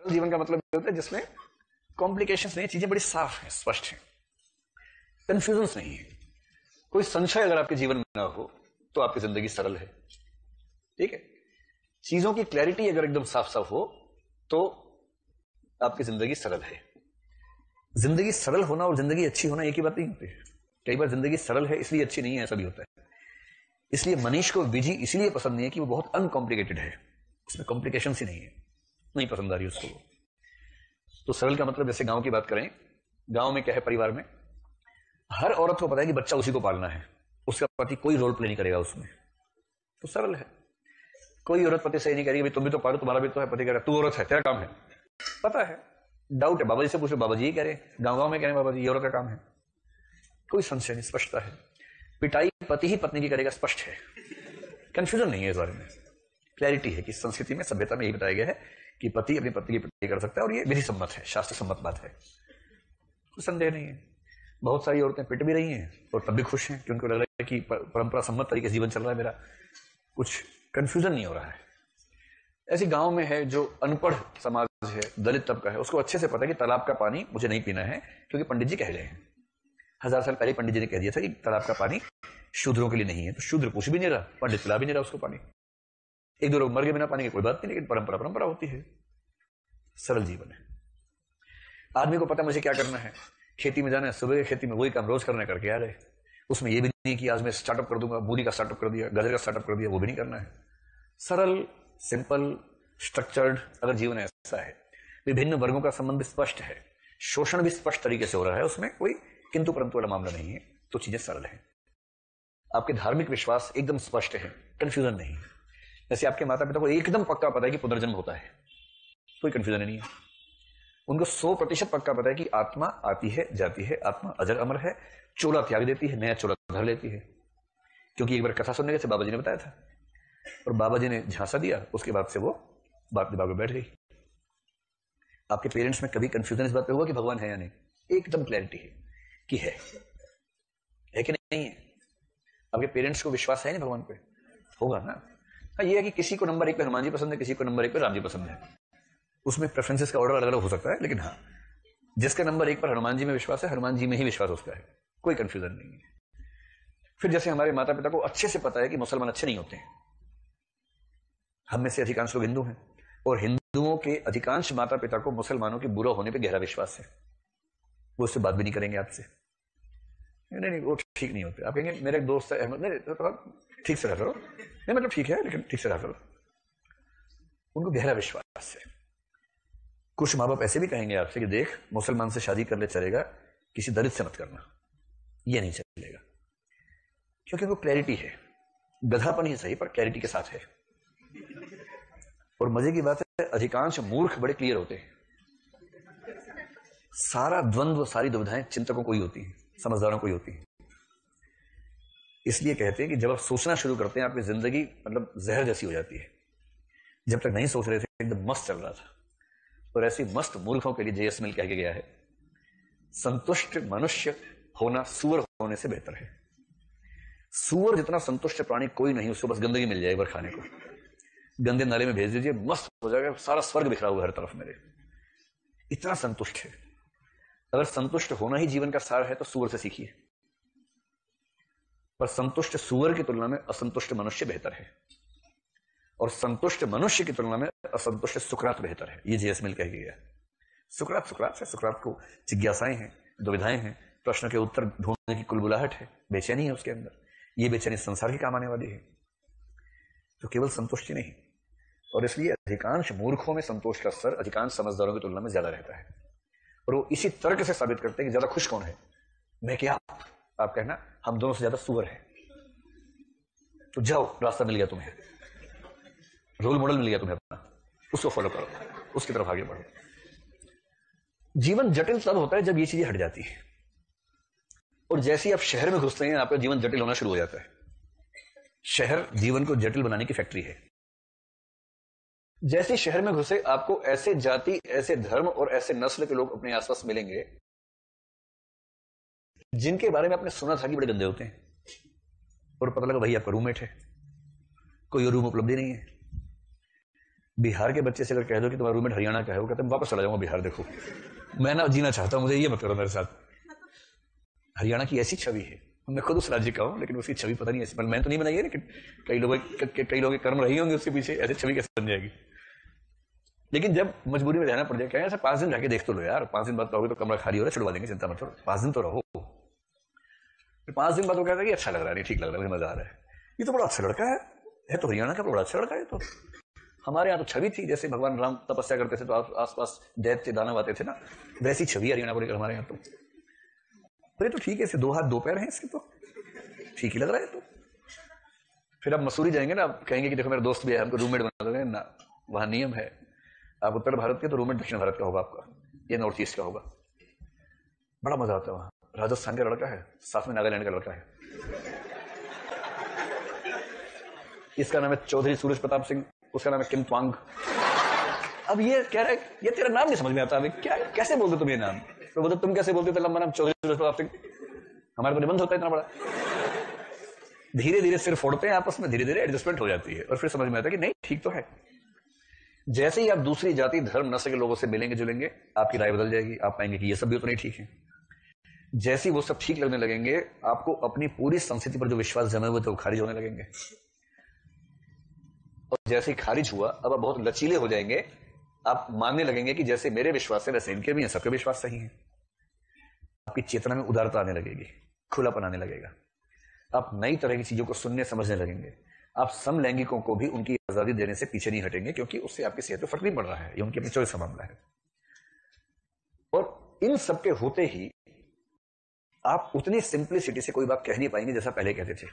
जीवन का मतलब होता है जिसमें कॉम्प्लिकेशंस नहीं, चीजें बड़ी साफ हैं, स्पष्ट हैं, कंफ्यूजन नहीं है, कोई संशय अगर आपके जीवन में ना हो तो आपकी जिंदगी सरल है। ठीक है, चीजों की क्लैरिटी अगर एकदम साफ साफ हो तो आपकी जिंदगी सरल है। जिंदगी सरल होना और जिंदगी अच्छी होना एक ही बात नहीं होती है। कई बार जिंदगी सरल है इसलिए अच्छी नहीं है, ऐसा भी होता है। इसलिए मनीष को विधि इसलिए पसंद नहीं है कि वो बहुत अनकॉम्प्लिकेटेड है, उसमें कॉम्प्लिकेशन ही नहीं है, नहीं पसंद आ रही उसको। तो सरल का मतलब, जैसे गांव की बात करें, गांव में क्या है, परिवार में हर औरत को पता है कि बच्चा उसी को पालना है, उसका पति कोई रोल प्ले नहीं करेगा उसमें, तो सरल है। कोई औरत पति से ही नहीं करेगी भाई तुम भी तो पालो, तुम्हारा भी तो है, पति कह रहा है तू औरत है, तेरा काम है, पता है, डाउट है, बाबा जी से पूछो, बाबा जी ही कह रहे, गांव गांव में कह रहे बाबा जी ये औरत का काम है, कोई संशय नहीं, स्पष्टता है। पिटाई पति ही पत्नी की करेगा, स्पष्ट है, कंफ्यूजन नहीं है इस बारे में, क्लैरिटी है कि संस्कृति में, सभ्यता में यही बताया गया है कि पति अपनी पत्नी की पिटाई कर सकता है और ये विधि सम्मत है, शास्त्र सम्मत बात है, कोई संदेह नहीं है। बहुत सारी औरतें पिट भी रही हैं और तब भी खुश हैं क्योंकि उनको लग रहा है कि परंपरा सम्मत तरीके से जीवन चल रहा है मेरा, कुछ कंफ्यूजन नहीं हो रहा है। ऐसी गांव में है जो अनपढ़ समाज है, दलित तबका है, उसको अच्छे से पता है कि तालाब का पानी मुझे नहीं पीना है क्योंकि पंडित जी कह गए हैं। 1000 साल पहले पंडित जी ने कह दिया था कि तालाब का पानी शूद्रों के लिए नहीं है, तो शूद्र पूछ भी नहीं रहा, पंडित पिला भी नहीं रहा उसको पानी। एक दो लोग मर गए बिना पानी के, कोई बात नहीं, लेकिन परंपरा परंपरा होती है। सरल जीवन है। आदमी को पता मुझे क्या करना है, खेती में जाना है, सुबह खेती में वही काम रोज करना करके आ रहे, उसमें यह भी नहीं कि आज मैं स्टार्टअप कर दूंगा, मूली का स्टार्टअप कर दिया, गजर का स्टार्टअप कर दिया, वो भी नहीं करना है। सरल, सिंपल, स्ट्रक्चर्ड अगर जीवन ऐसा है, विभिन्न वर्गों का संबंध स्पष्ट है, शोषण भी स्पष्ट तरीके से हो रहा है, उसमें कोई किंतु परंतु वाला मामला नहीं है, तो चीजें सरल है। आपके धार्मिक विश्वास एकदम स्पष्ट है, कंफ्यूजन नहीं है। जैसे आपके माता पिता को एकदम पक्का पता है कि पुनर्जन्म होता है, कोई कंफ्यूजन नहीं है। उनको 100% पक्का पता है कि आत्मा आती है जाती है, आत्मा अजर अमर है, चोला त्याग देती है, नया चोला धर लेती है। क्योंकि एक बार कथा सुनने से बाबा जी ने बताया था और बाबा जी ने झांसा दिया, उसके बाद से वो बात दिमाग में बैठ गई। आपके पेरेंट्स में कभी कंफ्यूजन इस बात पे हुआ कि भगवान है या नहीं? एकदम क्लैरिटी है कि है कि नहीं है। आपके पेरेंट्स को विश्वास है नहीं भगवान पे? होगा ना। हाँ, ये है कि किसी को नंबर 1 पे हनुमान जी पसंद है, किसी को नंबर 1 पे राम जी पसंद है, उसमें प्रेफरेंसेस का ऑर्डर अलग अलग हो सकता है, लेकिन हाँ, जिसका नंबर 1 पर हनुमान जी में विश्वास है, हनुमान जी में ही विश्वास उसका है, कोई कंफ्यूजन नहीं है। फिर जैसे हमारे माता पिता को अच्छे से पता है कि मुसलमान अच्छे नहीं होते हैं, हम में से अधिकांश लोग हिंदू हैं और हिंदुओं के अधिकांश माता पिता को मुसलमानों के बुरा होने पर गहरा विश्वास है, वो उससे बात भी नहीं करेंगे आपसे, नहीं नहीं वो ठीक नहीं होते। आप कहेंगे मेरे एक दोस्त है अहमद, नहीं तो ठीक से रह लो, नहीं मतलब ठीक है लेकिन ठीक से रह लो, उनको गहरा विश्वास है। कुछ माँ बाप ऐसे भी कहेंगे आपसे कि देख मुसलमान से शादी कर ले चलेगा, किसी दलित से मत करना, ये नहीं चलेगा, क्योंकि वो क्लैरिटी है, गधापन ही सही पर क्लैरिटी के साथ है। और मजे की बात है, अधिकांश मूर्ख बड़े क्लियर होते हैं। सारा द्वंद्व, सारी दुविधाएं चिंतकों को ही होती हैं, समझदारों को ही होती है। इसलिए कहते हैं कि जब आप सोचना शुरू करते हैं आपकी जिंदगी मतलब जहर जैसी हो जाती है। जब तक नहीं सोच रहे थे एकदम मस्त चल रहा था। और ऐसी मस्त मूर्खों के लिए जेएसमिल कह के गया है, संतुष्ट मनुष्य होना सुअर होने से बेहतर है। सुअर जितना संतुष्ट प्राणी कोई नहीं, उसको बस गंदगी मिल जाए एक बार खाने को, गंदे नाले में भेज दीजिए, मस्त हो जाएगा, सारा स्वर्ग बिखरा हुआ हर तरफ मेरे, इतना संतुष्ट है। अगर संतुष्ट होना ही जीवन का सार है तो सुअर से सीखिए। पर संतुष्ट सुअर की तुलना में असंतुष्ट मनुष्य बेहतर है, और संतुष्ट मनुष्य की तुलना में असंतुष्ट सुकरात बेहतर है। ये जेएसमिल कह गया। सुकरात है, सुकरात को जिज्ञासाएं हैं, दुविधाएं हैं, प्रश्न के उत्तर ढूंढने की कुलबुलाहट है, बेचैनी है उसके अंदर। ये बेचैनी संसार की काम आने वाली है, तो केवल संतुष्टि नहीं। और इसलिए अधिकांश मूर्खों में संतोष का स्तर अधिकांश समझदारों की तुलना में ज्यादा रहता है। और वो इसी तर्क से साबित करते हैं कि ज्यादा खुश कौन है, मैं क्या आप कहना, हम दोनों से ज्यादा सुअर है। तो जाओ, रास्ता मिल गया तुम्हें, रोल मॉडल मिल गया तुम्हें अपना, उसको फॉलो करो, उसकी तरफ आगे बढ़ो। जीवन जटिल तब होता है जब ये चीजें हट जाती है, और जैसे ही आप शहर में घुसते हैं आपका जीवन जटिल होना शुरू हो जाता है। शहर जीवन को जटिल बनाने की फैक्ट्री है। जैसे शहर में घुसे आपको ऐसे जाति, ऐसे धर्म और ऐसे नस्ल के लोग अपने आसपास मिलेंगे जिनके बारे में आपने सुना था कि बड़े गंदे होते हैं, और पता लगा भाई आपका रूममेट है, कोई और रूम उपलब्ध नहीं है। बिहार के बच्चे से अगर कह दो कि तुम्हारा रूममेट हरियाणा का है, वो कहते हैं वापस चला जाऊंगा बिहार, देखो मैं ना जीना चाहता हूं, मुझे ये मत करो मेरे साथ। हरियाणा की ऐसी छवि है, मैं खुद उस राज्य का हूं, लेकिन उसकी छवि पता नहीं ऐसी, मैंने तो नहीं बनाई है, लेकिन कई लोगों के कर्म रही होंगे उसके पीछे, ऐसी छवि कैसे बन जाएगी। लेकिन जब मजबूरी में रहना पड़ जाए, क्या ऐसा 5 दिन रह के देख तो लो यार, 5 दिन बाद रहोगे तो कमरा खाली हो रहा है, छुड़वा देंगे, चिंता मत करो, 5 दिन तो रहो। फिर 5 दिन बाद वो कहता है कि अच्छा लग रहा है, नहीं ठीक लग रहा है, मुझे मजा आ रहा है, ये तो बड़ा अच्छा लड़का है तो हरियाणा का बड़ा अच्छा लड़का है। तो हमारे यहाँ तो छवि थी, जैसे भगवान राम तपस्या करते थे तो आसपास दैत्य दानव आते थे ना, वैसी छवि हरियाणा को लेकर हमारे यहाँ। तो ये तो ठीक है, इसे 2 हाथ 2 पैर हैं इसके, तो ठीक ही लग रहा है। तो फिर आप मसूरी जाएंगे ना, आप कहेंगे कि देखो मेरा दोस्त भी है, हमको रूममेट बना दोगे ना, वहां नियम है, आप उत्तर भारत के तो रूममेट दक्षिण भारत का होगा आपका, ये नॉर्थ ईस्ट का होगा। बड़ा मजा आता है वहां। राजस्थान का लड़का है, साथ में नागालैंड का लड़का है, इसका नाम है चौधरी सूरज प्रताप सिंह, उसका नाम है किम त्वांग। अब ये कह रहा है, ये तेरा नाम नहीं समझ में आता, अभी क्या कैसे बोलते तुम ये नाम, तो बोलते तुम कैसे बोलते हो लंबा नाम चौधरी सूरज प्रताप सिंह, हमारा तो निबंध होता है इतना बड़ा। धीरे धीरे सिर फोड़ते हैं आपस में, धीरे धीरे एडजस्टमेंट हो जाती है और फिर समझ में आता है कि नहीं ठीक तो है। जैसे ही आप दूसरी जाति धर्म नस्ल के लोगों से मिलेंगे जुलेंगे, आपकी राय बदल जाएगी, आप पाएंगे कि ये सब भी उतना ही ठीक है। जैसे ही वो सब ठीक लगने लगेंगे, आपको अपनी पूरी संस्कृति पर जो विश्वास जमे हुए थे वो खारिज होने लगेंगे, और जैसे ही खारिज हुआ अब आप बहुत लचीले हो जाएंगे, आप मानने लगेंगे कि जैसे मेरे विश्वास है वैसे इनके भी हैं, सबके विश्वास सही है। आपकी चेतना में उदारता आने लगेगी, खुलापन आने लगेगा, आप नई तरह की चीजों को सुनने समझने लगेंगे। आप समलैंगिकों को भी उनकी आजादी देने से पीछे नहीं हटेंगे, क्योंकि उससे आपकी सेहत पर फर्क नहीं पड़ रहा है, ये उनकी अपनी चॉइस का मामला है। और इन सबके होते ही आप उतनी सिंप्लिसिटी से कोई बात कह नहीं पाएंगे जैसा पहले कहते थे।